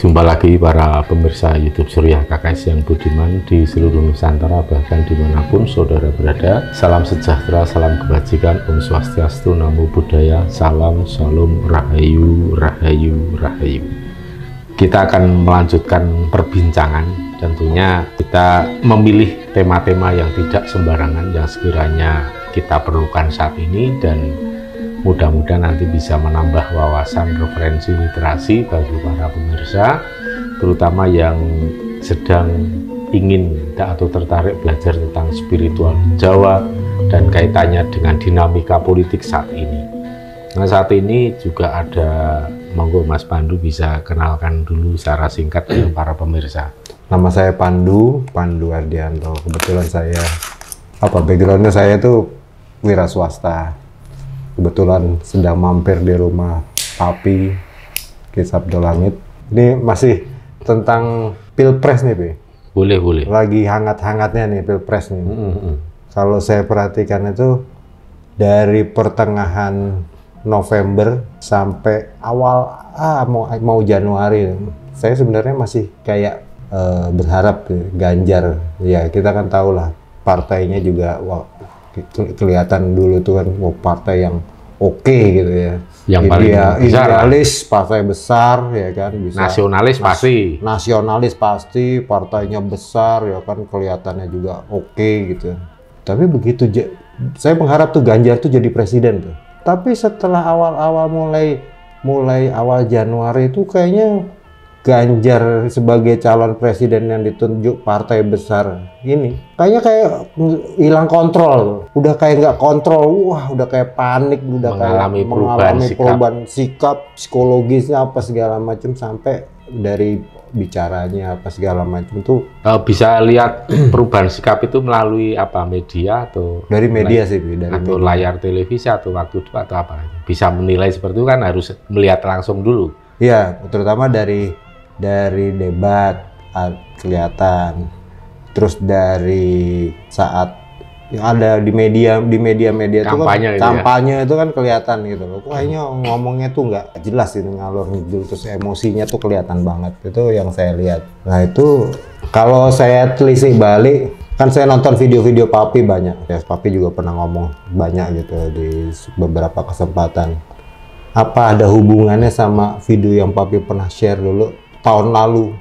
Jumpa lagi para pemirsa YouTube Surya KKS yang budiman di seluruh Nusantara, bahkan dimanapun saudara berada. Salam sejahtera, salam kebajikan, Om Swastiastu, Namo Buddhaya, salam, shalom, rahayu, rahayu, rahayu. Kita akan melanjutkan perbincangan. Tentunya kita memilih tema-tema yang tidak sembarangan, yang sekiranya kita perlukan saat ini, dan mudah-mudahan nanti bisa menambah wawasan referensi literasi bagi para pemirsa, terutama yang sedang ingin atau tertarik belajar tentang spiritual Jawa dan kaitannya dengan dinamika politik saat ini. Nah, saat ini juga ada, monggo Mas Pandu bisa kenalkan dulu secara singkat ya para pemirsa. Nama saya Pandu Ardianto. Kebetulan saya, backgroundnya saya tuh wira swasta. Kebetulan sedang mampir di rumah Papi Ki Sabdo Langit. Ini masih tentang Pilpres nih, Pi. Boleh. Lagi hangat-hangatnya nih Pilpres nih. Kalau saya perhatikan itu dari pertengahan November sampai awal mau Januari. Saya sebenarnya masih kayak berharap Ganjar. Ya, kita kan tahu lah partainya juga kelihatan dulu tuh kan partai yang oke gitu ya. Yang paling idealis, partai besar ya kan, bisa nasionalis pasti, partainya besar ya kan, kelihatannya juga oke gitu. Tapi begitu saya mengharap tuh Ganjar tuh jadi presiden tuh. Tapi setelah awal-awal mulai awal Januari itu kayaknya Ganjar sebagai calon presiden yang ditunjuk partai besar ini kayaknya hilang kontrol, udah kayak nggak kontrol, udah kayak panik, udah mengalami perubahan sikap psikologisnya apa segala macam, sampai dari bicaranya apa segala macam tuh bisa lihat perubahan sikap itu melalui apa, media atau dari media sih, dari atau media. Layar televisi atau waktu itu atau apa, bisa menilai seperti itu kan harus melihat langsung dulu. Iya, terutama dari debat kelihatan, terus dari saat yang ada di media kampanye, itu kan kampanye itu kan kelihatan gitu loh. Kayaknya ngomongnya tuh nggak jelas gitu, ngalor ngidul, terus emosinya tuh kelihatan banget. Itu yang saya lihat. Nah, itu kalau saya telisik balik, kan saya nonton video-video Papi banyak. Ya, Papi juga pernah ngomong banyak gitu di beberapa kesempatan. Apa ada hubungannya sama video yang Papi pernah share dulu tahun lalu?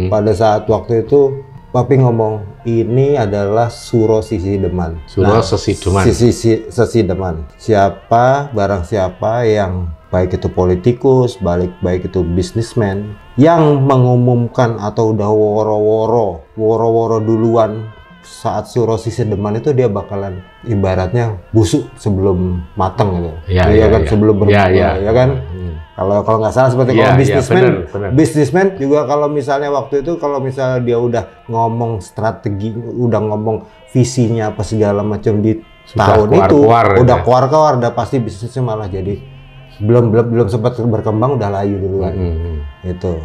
Pada saat waktu itu Papi ngomong ini adalah Suro Sisideman. Sisideman. Barang siapa yang baik itu politikus, baik itu bisnismen yang mengumumkan atau udah woro-woro duluan saat Suro Sisideman itu, dia bakalan ibaratnya busuk sebelum matang gitu. Sebelum berbuah, ya kan? Kalau nggak salah seperti kalau bisnismen juga, kalau misalnya waktu itu kalau misalnya dia udah ngomong strategi, udah ngomong visinya apa segala macam di tahun itu, udah keluar, udah pasti bisnisnya malah jadi belum sempat berkembang udah layu duluan. Itu.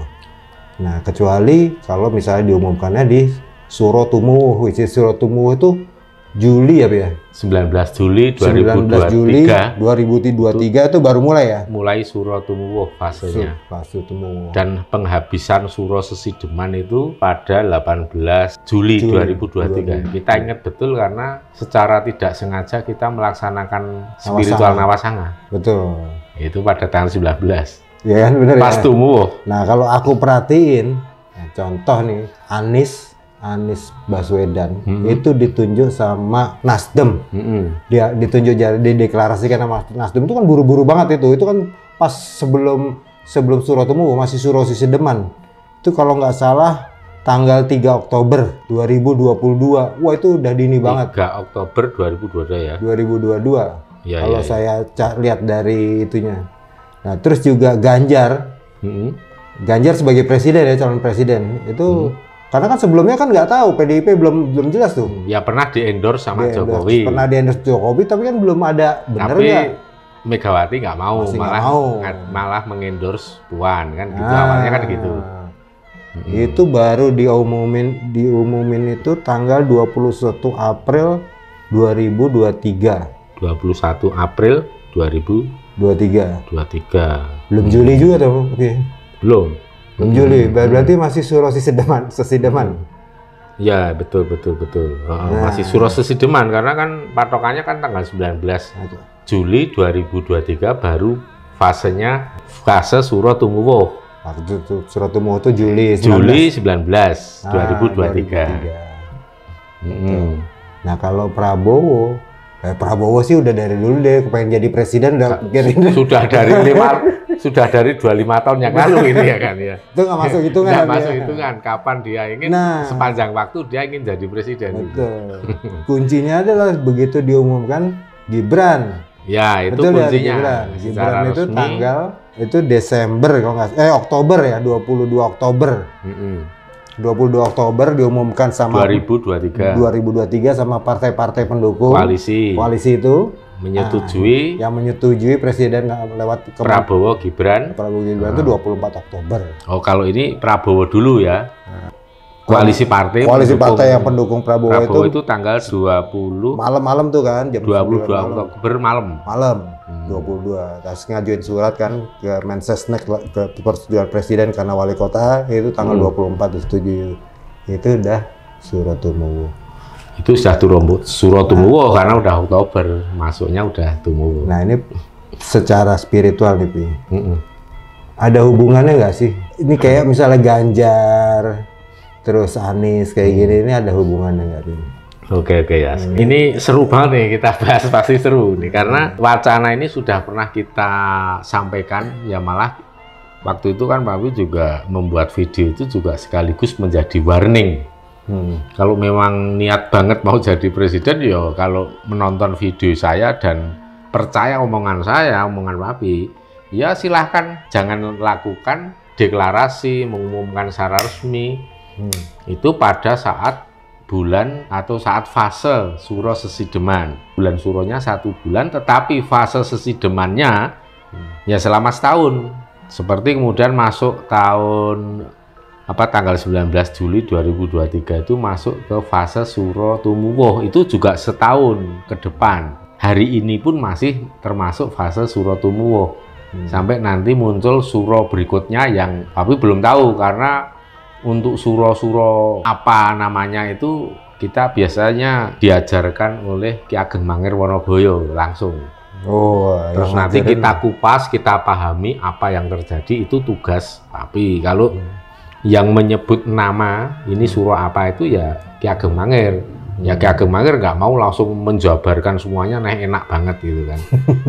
Nah, kecuali kalau misalnya diumumkannya di Suro Tumuwuh, Suro Tumuwuh itu Juli ya, Pak ya? 19 Juli 2023 itu baru mulai ya? Mulai Suro Tumuwuh fasenya. Fase Tumuwuh. Dan penghabisan Suro Sisideman itu pada 18 Juli 2023. Kita ingat betul karena secara tidak sengaja kita melaksanakan spiritual Nawasanga. Betul. Itu pada tanggal 19. Ya kan, benar ya? Pas Tumuwuh. Nah, kalau aku perhatiin, contoh nih, Anies Baswedan itu ditunjuk sama Nasdem. Dia ditunjuk, jadi dideklarasikan sama Nasdem, itu kan buru-buru banget itu. Itu kan pas sebelum Suro Tumuwuh, masih Suro Sisideman. Itu kalau nggak salah tanggal 3 Oktober 2022. Wah, itu udah dini banget. 3 Oktober 2022 ya. 2022. Ya, kalau saya lihat dari itunya. Nah, terus juga Ganjar. Ganjar sebagai presiden ya, calon presiden. Itu karena kan sebelumnya kan nggak tahu, PDIP belum jelas tuh. Ya pernah di-endorse sama Jokowi. Pernah di-endorse Jokowi, tapi kan belum ada, bener nggak? Megawati nggak mau, malah mengendorse Puan kan gitu, awalnya kan gitu. Itu baru diumumin itu tanggal 21 April 2023. 21 April 2023. Belum Juli juga tuh. Belum. Juli, berarti masih Suro Sesideman. Ya, betul. Masih Suro Sesideman karena kan patokannya kan tanggal 19 Juli 2023 baru fase Suro Tumuwuh. Suro Tumuwuh itu Juli 19 2023. Nah, kalau Prabowo sih udah dari dulu deh pengen jadi presiden sudah dari 25 tahun yang lalu ini ya kan ya. Itu nggak masuk hitungan. Nggak masuk hitungan kapan dia ingin sepanjang waktu dia ingin jadi presiden. Betul. Kuncinya adalah begitu diumumkan Gibran. Ya, itu betul, kuncinya. Gibran itu resmi, tanggal itu Desember kalau nggak Oktober ya, 22 Oktober. 22 Oktober diumumkan sama 2023 sama partai-partai pendukung koalisi itu menyetujui yang menyetujui presiden lewat Prabowo Gibran itu 24 Oktober. Oh, kalau ini Prabowo dulu ya. Koalisi partai yang pendukung Prabowo itu tanggal 20 malam-malam tuh kan, jam 22 Oktober malam. 22. Terus ngajuin surat kan ke Mensesnek ke persetujuan presiden karena wali kota itu tanggal 24 disetujui. Itu udah Suro Tumuwuh. Itu sudah Suro Tumuwuh karena udah Oktober, masuknya udah Tumuwuh. Nah, ini secara spiritual nih, Pi. Ada hubungannya nggak sih? Ini kayak misalnya Ganjar terus Anies kayak gini, ini ada hubungannya nggak sih? Oke ya. Ini seru banget nih kita bahas, pasti seru nih karena wacana ini sudah pernah kita sampaikan ya, malah waktu itu kan Pak Wi juga membuat video itu juga sekaligus menjadi warning. Kalau memang niat banget mau jadi presiden ya kalau menonton video saya dan percaya omongan Pak Wi, ya silahkan jangan lakukan deklarasi mengumumkan secara resmi. Itu pada saat bulan atau saat fase Suro Sesideman. Bulan Suronya 1 bulan, tetapi fase Sesidemannya ya selama setahun. Seperti kemudian masuk tahun tanggal 19 Juli 2023 itu masuk ke fase Suro Tumuwuh, itu juga setahun ke depan. Hari ini pun masih termasuk fase Suro Tumuwuh. Sampai nanti muncul Suro berikutnya yang tapi belum tahu, karena untuk suro-suro apa namanya itu kita biasanya diajarkan oleh Ki Ageng Mangir Wonoboyo langsung. Terus nanti kita kupas, kita pahami apa yang terjadi, itu tugas. Tapi kalau yang menyebut nama ini suro apa itu ya Ki Ageng Mangir. Ya Ki Ageng Mangir nggak mau langsung menjabarkan semuanya, enak banget gitu kan.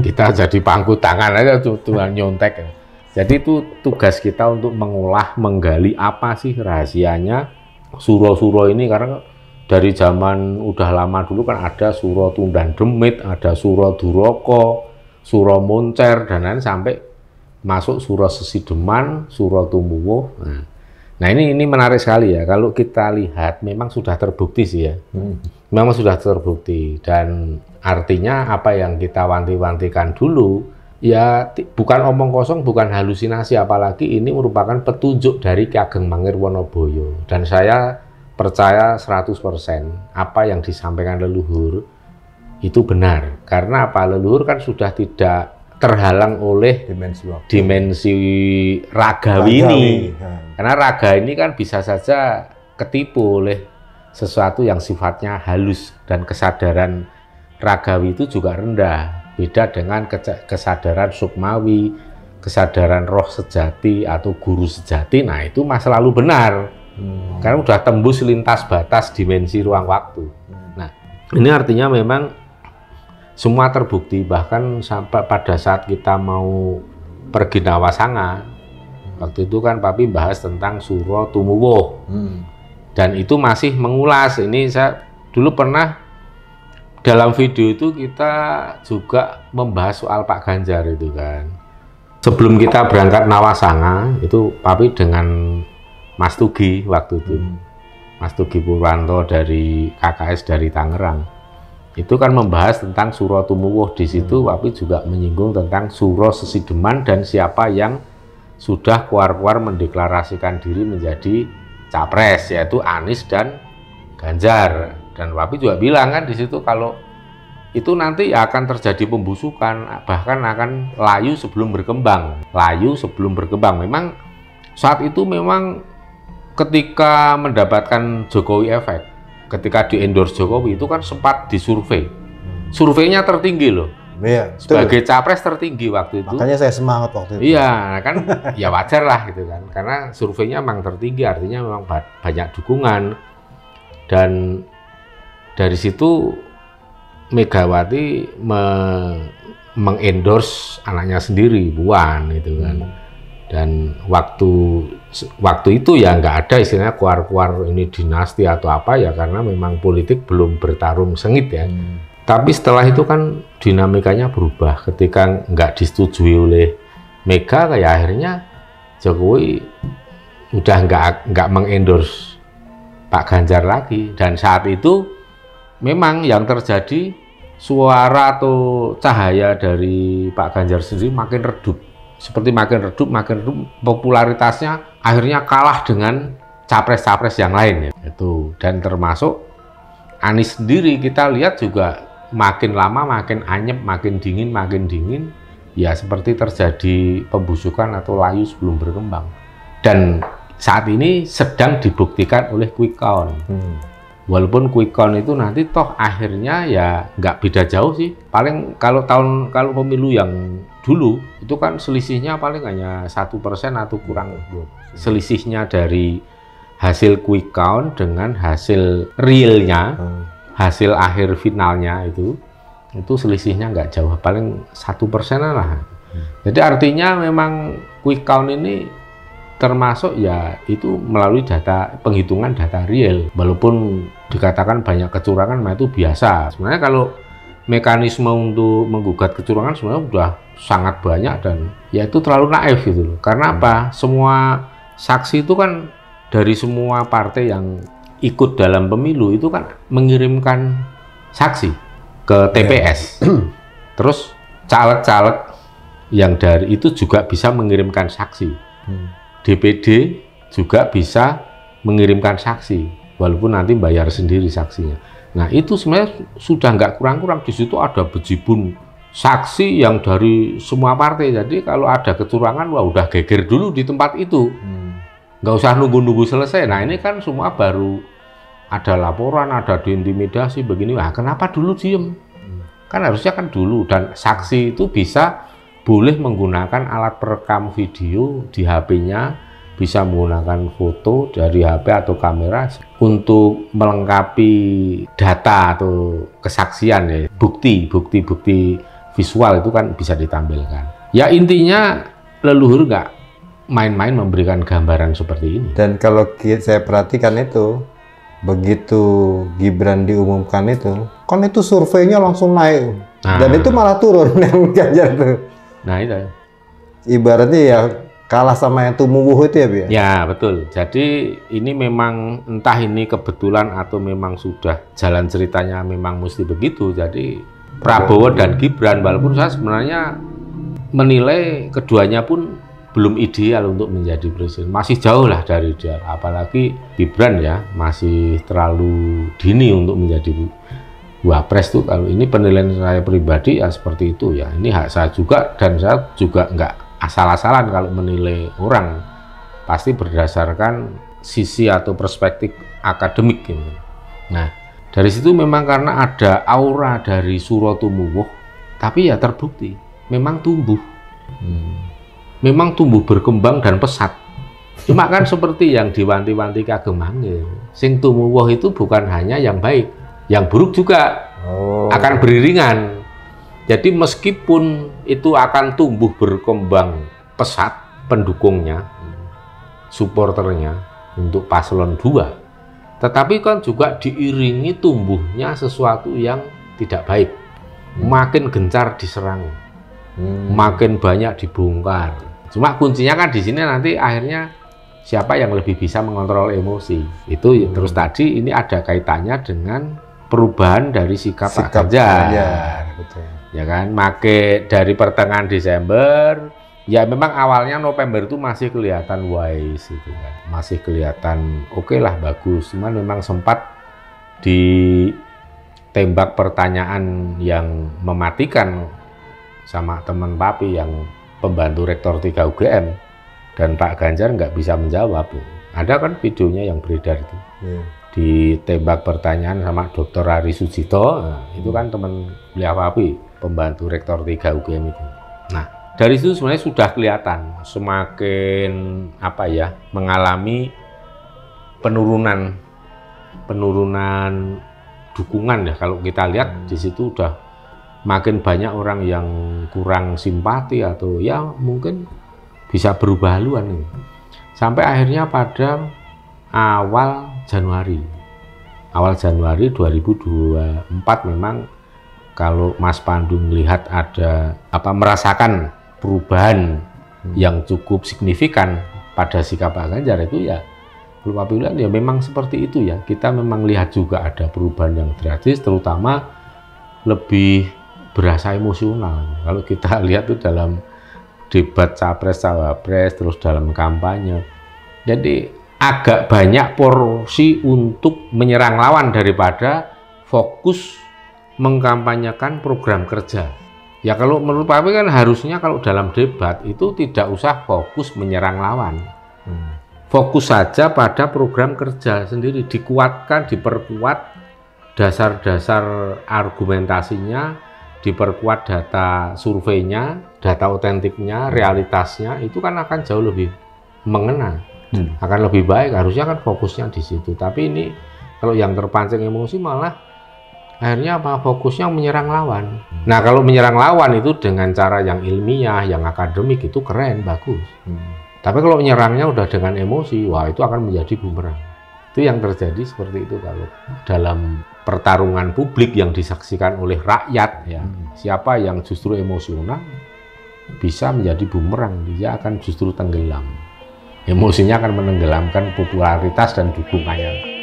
Kita jadi pangku tangan aja Tuhan nyontek. Jadi itu tugas kita untuk mengolah, menggali apa sih rahasianya suro-suro ini, karena dari zaman udah lama dulu kan ada Suro Tundan Demit, ada Suro Duroko, Suro Moncer, dan lain sampai masuk Suro Sesideman, Suro Tumuwuh. Nah ini menarik sekali ya, kalau kita lihat memang sudah terbukti sih ya, memang sudah terbukti, dan artinya apa yang kita wanti-wantikan dulu ya bukan omong kosong, bukan halusinasi, apalagi ini merupakan petunjuk dari Ki Ageng Mangir Wonoboyo. Dan saya percaya 100% apa yang disampaikan leluhur itu benar. Karena apa? Leluhur kan sudah tidak terhalang oleh dimensi ragawi ini. Karena raga ini kan bisa saja ketipu oleh sesuatu yang sifatnya halus, dan kesadaran ragawi itu juga rendah. Beda dengan kesadaran sukmawi, kesadaran roh sejati atau guru sejati. Nah itu masa lalu benar, karena udah tembus lintas batas dimensi ruang waktu. Nah ini artinya memang semua terbukti, bahkan sampai pada saat kita mau pergi Nawasanga, waktu itu kan Papi bahas tentang Suro Tumuwuh, dan itu masih mengulas. Ini saya dulu pernah dalam video itu kita juga membahas soal Pak Ganjar itu kan. Sebelum kita berangkat Nawasanga itu Papi dengan Mas Tugi waktu itu, Mas Tugi Purwanto dari KKS dari Tangerang, itu kan membahas tentang Suro Tumuwuh. Di situ Papi juga menyinggung tentang Suro Sesideman dan siapa yang sudah keluar-keluar mendeklarasikan diri menjadi capres, yaitu Anies dan Ganjar. Dan Papi juga bilang kan di situ kalau itu nanti ya akan terjadi pembusukan, bahkan akan layu sebelum berkembang. Layu sebelum berkembang. Memang saat itu memang ketika mendapatkan Jokowi efek, ketika di endorse Jokowi itu kan sempat disurvei. Surveinya tertinggi loh. Iya, sebagai capres tertinggi waktu itu. Makanya saya semangat waktu itu. Iya, kan ya wajar lah gitu kan. Karena surveinya memang tertinggi, artinya memang banyak dukungan. Dan dari situ Megawati mengendorse anaknya sendiri, Puan gitu kan. Dan waktu itu ya nggak ada istilahnya kuar-kuar ini dinasti atau apa ya, karena memang politik belum bertarung sengit ya. Tapi setelah itu kan dinamikanya berubah ketika nggak disetujui oleh Mega, kayak akhirnya Jokowi udah nggak mengendorse Pak Ganjar lagi. Dan saat itu memang yang terjadi, suara atau cahaya dari Pak Ganjar sendiri makin redup. Seperti makin redup, popularitasnya akhirnya kalah dengan capres-capres yang lain ya. Itu, dan termasuk Anies sendiri kita lihat juga makin lama makin anyep, makin dingin, ya seperti terjadi pembusukan atau layu sebelum berkembang. Dan saat ini sedang dibuktikan oleh quick count. Walaupun quick count itu nanti toh akhirnya ya nggak beda jauh sih. Paling kalau pemilu yang dulu itu kan selisihnya paling hanya 1% atau kurang. Selisihnya dari hasil quick count dengan hasil realnya, hasil akhir finalnya itu selisihnya nggak jauh, paling 1% lah. Jadi artinya memang quick count ini termasuk ya itu melalui data, penghitungan data real. Walaupun dikatakan banyak kecurangan, nah itu biasa. Sebenarnya kalau mekanisme untuk menggugat kecurangan sebenarnya sudah sangat banyak, dan ya itu terlalu naif gitu loh. Karena apa? Semua saksi itu kan dari semua partai yang ikut dalam pemilu itu kan mengirimkan saksi ke TPS. Terus caleg-caleg yang dari itu juga bisa mengirimkan saksi. DPD juga bisa mengirimkan saksi, walaupun nanti bayar sendiri saksinya. Nah itu sebenarnya sudah nggak kurang-kurang, di situ ada bejibun saksi yang dari semua partai. Jadi kalau ada kecurangan, wah udah geger dulu di tempat itu. Nggak usah nunggu-nunggu selesai. Nah ini kan semua baru ada laporan, ada diintimidasi begini. Wah kenapa dulu diem? Kan harusnya kan dulu. Dan saksi itu boleh menggunakan alat perekam video di HP-nya, bisa menggunakan foto dari HP atau kamera untuk melengkapi data atau kesaksian ya. Bukti visual itu kan bisa ditampilkan. Ya intinya leluhur nggak main-main memberikan gambaran seperti ini. Dan kalau saya perhatikan itu, begitu Gibran diumumkan itu, kan itu surveinya langsung naik. Dan itu malah turun yang Ganjar tuh. Nah itu. Ibaratnya ya kalah sama yang Tumuwuh itu ya, Bi? Ya betul. Jadi ini memang entah ini kebetulan atau memang sudah jalan ceritanya memang mesti begitu. Jadi Prabowo dan Gibran, walaupun saya sebenarnya menilai keduanya pun belum ideal untuk menjadi presiden, masih jauh lah dari ideal. Apalagi Gibran ya masih terlalu dini untuk menjadi wapres tuh. Kalau ini penilaian saya pribadi ya seperti itu ya. Ini hak saya juga, dan saya juga nggak asal-asalan kalau menilai orang, pasti berdasarkan sisi atau perspektif akademik gitu. Nah dari situ memang karena ada aura dari Suro Tumuwuh, tapi ya terbukti memang tumbuh. Memang tumbuh berkembang dan pesat. Cuma kan seperti yang diwanti-wanti Kagem Mangil, sing Tumuwuh itu bukan hanya yang baik, yang buruk juga akan beriringan. Jadi meskipun itu akan tumbuh berkembang pesat pendukungnya, supporternya untuk paslon 2, tetapi kan juga diiringi tumbuhnya sesuatu yang tidak baik. Makin gencar diserang, makin banyak dibongkar. Cuma kuncinya kan di sini nanti akhirnya siapa yang lebih bisa mengontrol emosi. Itu terus tadi ini ada kaitannya dengan perubahan dari sikap Pak Ganjar. Betul. Ya kan, dari pertengahan Desember, ya memang awalnya November itu masih kelihatan wise gitu kan. Masih kelihatan oke lah, bagus. Cuman memang sempat ditembak pertanyaan yang mematikan sama teman Papi yang pembantu rektor 3 UGM, Dan Pak Ganjar nggak bisa menjawab. Ada kan videonya yang beredar itu. Ditembak pertanyaan sama Dr. Ari Sujito, itu kan teman beliau Api, pembantu Rektor 3 UGM itu. Nah, dari situ sebenarnya sudah kelihatan semakin mengalami penurunan dukungan ya. Kalau kita lihat di situ udah makin banyak orang yang kurang simpati atau ya mungkin bisa berubah haluan ini. Sampai akhirnya pada awal Januari 2024 memang kalau Mas Pandu melihat ada merasakan perubahan yang cukup signifikan pada sikap Pak Ganjar itu ya belum bilang ya memang seperti itu ya. Kita memang lihat juga ada perubahan yang drastis, terutama lebih berasa emosional. Kalau kita lihat itu dalam debat capres-cawapres, terus dalam kampanye. Jadi agak banyak porsi untuk menyerang lawan daripada fokus mengkampanyekan program kerja. Ya kalau menurut Pak Api kan harusnya kalau dalam debat itu tidak usah fokus menyerang lawan. Fokus saja pada program kerja sendiri, dikuatkan, diperkuat dasar-dasar argumentasinya, diperkuat data surveinya, data otentiknya, realitasnya, itu kan akan jauh lebih mengena, akan lebih baik. Harusnya kan fokusnya di situ. Tapi ini kalau yang terpancing emosi malah akhirnya fokusnya menyerang lawan. Nah kalau menyerang lawan itu dengan cara yang ilmiah, yang akademik itu keren, bagus. Tapi kalau menyerangnya udah dengan emosi, wah itu akan menjadi bumerang. Itu yang terjadi seperti itu kalau dalam pertarungan publik yang disaksikan oleh rakyat ya. Siapa yang justru emosional bisa menjadi bumerang, dia akan justru tenggelam. Emosinya akan menenggelamkan popularitas dan dukungannya.